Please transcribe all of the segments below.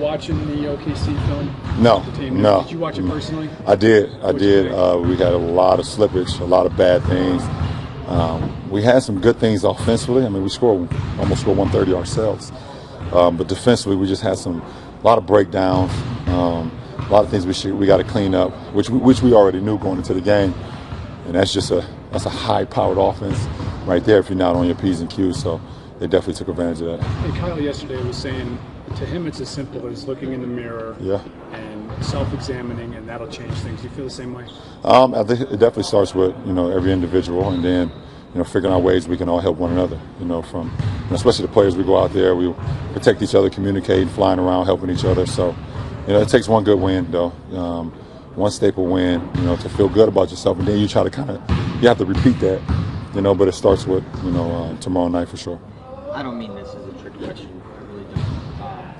watching the OKC film? No, no. Did you watch it personally? I did. We had a lot of slippage, a lot of bad things. We had some good things offensively. I mean, we almost scored 130 ourselves. But defensively, we just had a lot of breakdowns, a lot of things we got to clean up, which we already knew going into the game. And that's a high-powered offense right there if you're not on your P's and Q's. So they definitely took advantage of that. Hey, Kyle yesterday was saying to him it's as simple as looking in the mirror and self-examining, and that'll change things. Do you feel the same way? I think it definitely starts with every individual, and then figuring out ways we can all help one another. From especially the players, we go out there, we protect each other, communicate, flying around, helping each other. So it takes one good win though, one staple win, to feel good about yourself, and then you try to you have to repeat that, but it starts with tomorrow night for sure. I don't mean this as a trick question. I really don't.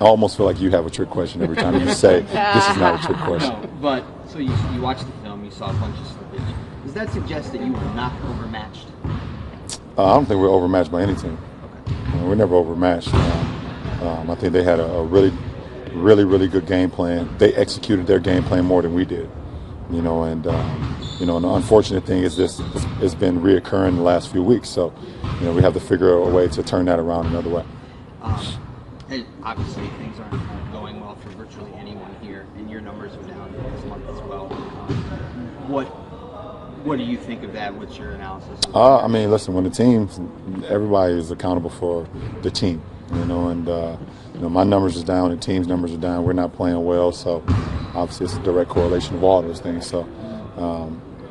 I almost feel like you have a trick question every time you say this is not a trick question. No, but so you watched the film, you saw a bunch of slippage. Does that suggest that you were not overmatched? I don't think we're overmatched by any team. Okay. We're never overmatched. I think they had a really, really, really good game plan. They executed their game plan more than we did. And the unfortunate thing is it's been reoccurring the last few weeks. So, we have to figure a way to turn that around another way. And obviously, things aren't going well for virtually anyone here, and your numbers are down this month as well. What do you think of that? What's your analysis? I mean, listen, when the teams, everybody is accountable for the team, and my numbers are down, the team's numbers are down. We're not playing well, so obviously it's a direct correlation of all those things. So,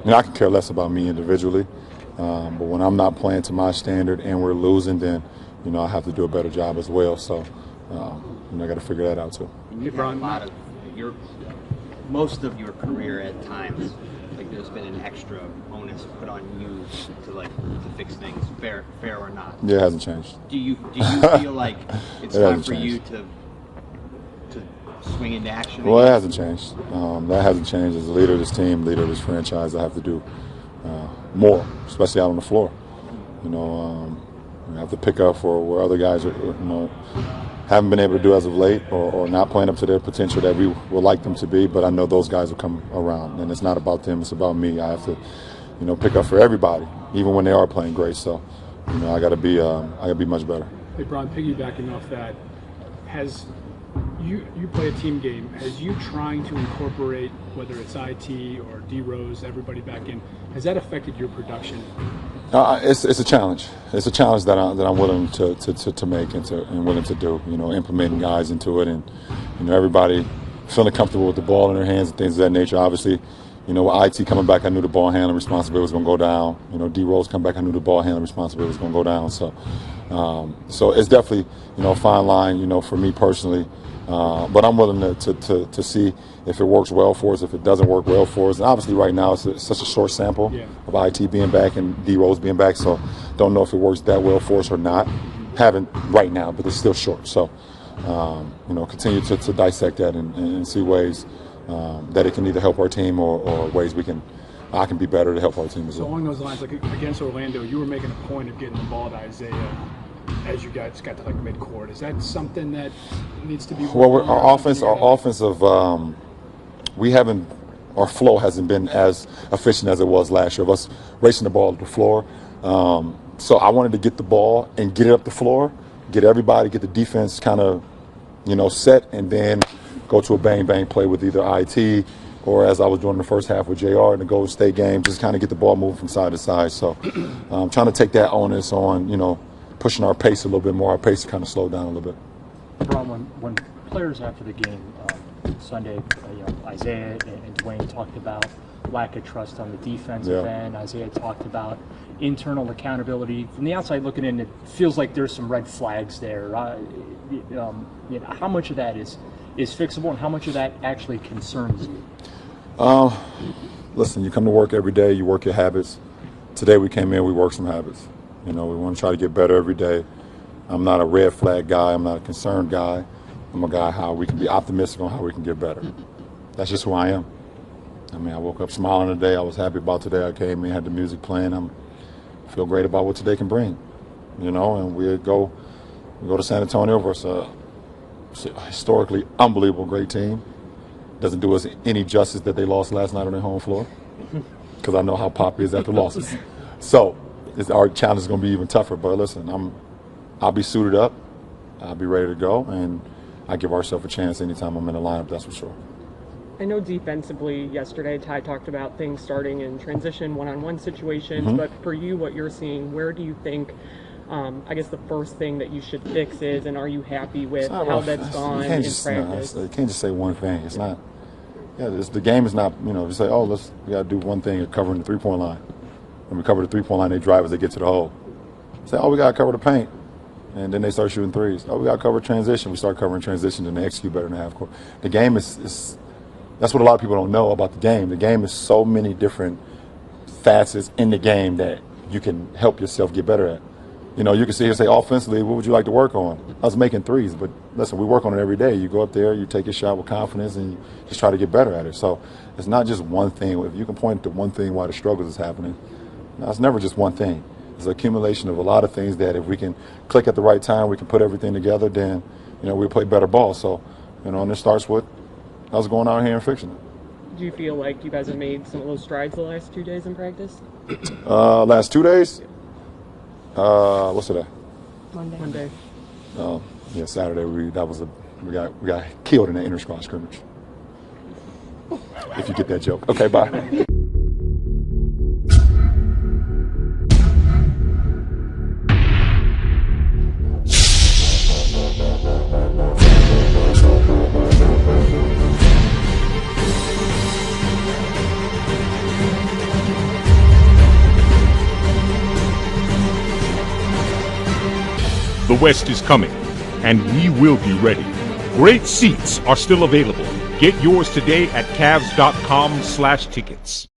I can care less about me individually, but when I'm not playing to my standard and we're losing, then I have to do a better job as well. So, I got to figure that out too. You've had a lot of most of your career at times. There's been an extra onus put on you to fix things, fair or not. Yeah, it hasn't changed. Do you feel like it's time for you to swing into action? Well, it hasn't changed. That hasn't changed. As a leader of this team, leader of this franchise, I have to do more, especially out on the floor. I have to pick up for where other guys are, haven't been able to do as of late, or not playing up to their potential that we would like them to be. But I know those guys will come around, and it's not about them; it's about me. I have to, pick up for everybody, even when they are playing great. So, I got to be much better. Hey, Bron, piggybacking off that, has you play a team game? Has you trying to incorporate whether it's IT or D Rose, everybody back in? Has that affected your production? It's a challenge. It's a challenge that I'm willing to make and willing to do. Implementing guys into it, and everybody feeling comfortable with the ball in their hands and things of that nature. Obviously, with IT coming back, I knew the ball handling responsibility was going to go down. D Rose come back, I knew the ball handling responsibility was going to go down. So it's definitely a fine line. For me personally. But I'm willing to see if it works well for us, if it doesn't work well for us. And obviously right now it's such a short sample of IT being back and D Rose being back, so don't know if it works that well for us or not. Haven't right now, but it's still short. So, continue to dissect that and see ways that it can either help our team or ways I can be better to help our team as well. So along those lines, like against Orlando, you were making a point of getting the ball to Isaiah as you guys got to midcourt. Is that something that needs to be worked on? Our offensive, our flow hasn't been as efficient as it was last year of us racing the ball up the floor. So I wanted to get the ball and get it up the floor, get everybody, get the defense kind of, set, and then go to a bang-bang play with either IT or, as I was doing in the first half with JR in the Golden State game, just kind of get the ball moving from side to side. So I'm trying to take that onus on, pushing our pace a little bit more. Our pace kind of slowed down a little bit. Ron, when players after the game Sunday, Isaiah and Dwayne talked about lack of trust on the defensive end. Isaiah talked about internal accountability. From the outside looking in, it feels like there's some red flags there. How much of that is fixable, and how much of that actually concerns you? Listen, you come to work every day, you work your habits. Today we came in, we worked some habits. We want to try to get better every day. I'm not a red flag guy. I'm not a concerned guy. I'm a guy how we can be optimistic on how we can get better. That's just who I am. I woke up smiling today. I was happy about today. I came in, had the music playing. I feel great about what today can bring. And we go to San Antonio versus historically unbelievable great team. Doesn't do us any justice that they lost last night on their home floor, because I know how Pop is after losses. So our challenge is going to be even tougher. But listen, I'll be suited up, I'll be ready to go, and I give ourselves a chance anytime I'm in the lineup, that's for sure. I know defensively yesterday Ty talked about things starting in transition one-on-one situations, but for you, what you're seeing, where do you think, I guess the first thing that you should fix is, and are you happy with how that's gone in practice? You can't just say one thing. It's not. Yeah, the game is not. You say, oh, we got to do one thing of covering the three-point line. When we cover the three-point line, they drive as they get to the hole. Say, oh, we got to cover the paint, and then they start shooting threes. Oh, we got to cover transition. We start covering transition, and they execute better than the half court. The game is. That's what a lot of people don't know about the game. The game is so many different facets in the game that you can help yourself get better at. You can sit here and say, offensively, what would you like to work on? I was making threes, but listen, we work on it every day. You go up there, you take your shot with confidence, and you just try to get better at it. So it's not just one thing. If you can point to one thing why the struggles is happening, it's never just one thing. It's an accumulation of a lot of things that if we can click at the right time, we can put everything together, then, we'll play better ball. So, and it starts with us going out here and fixing it. Do you feel like you guys have made some of those strides the last 2 days in practice? Last 2 days? What's today? Monday. Yeah, Saturday we got killed in the inter-squad scrimmage. If you get that joke. Okay, bye. The West is coming, and we will be ready. Great seats are still available. Get yours today at Cavs.com/tickets.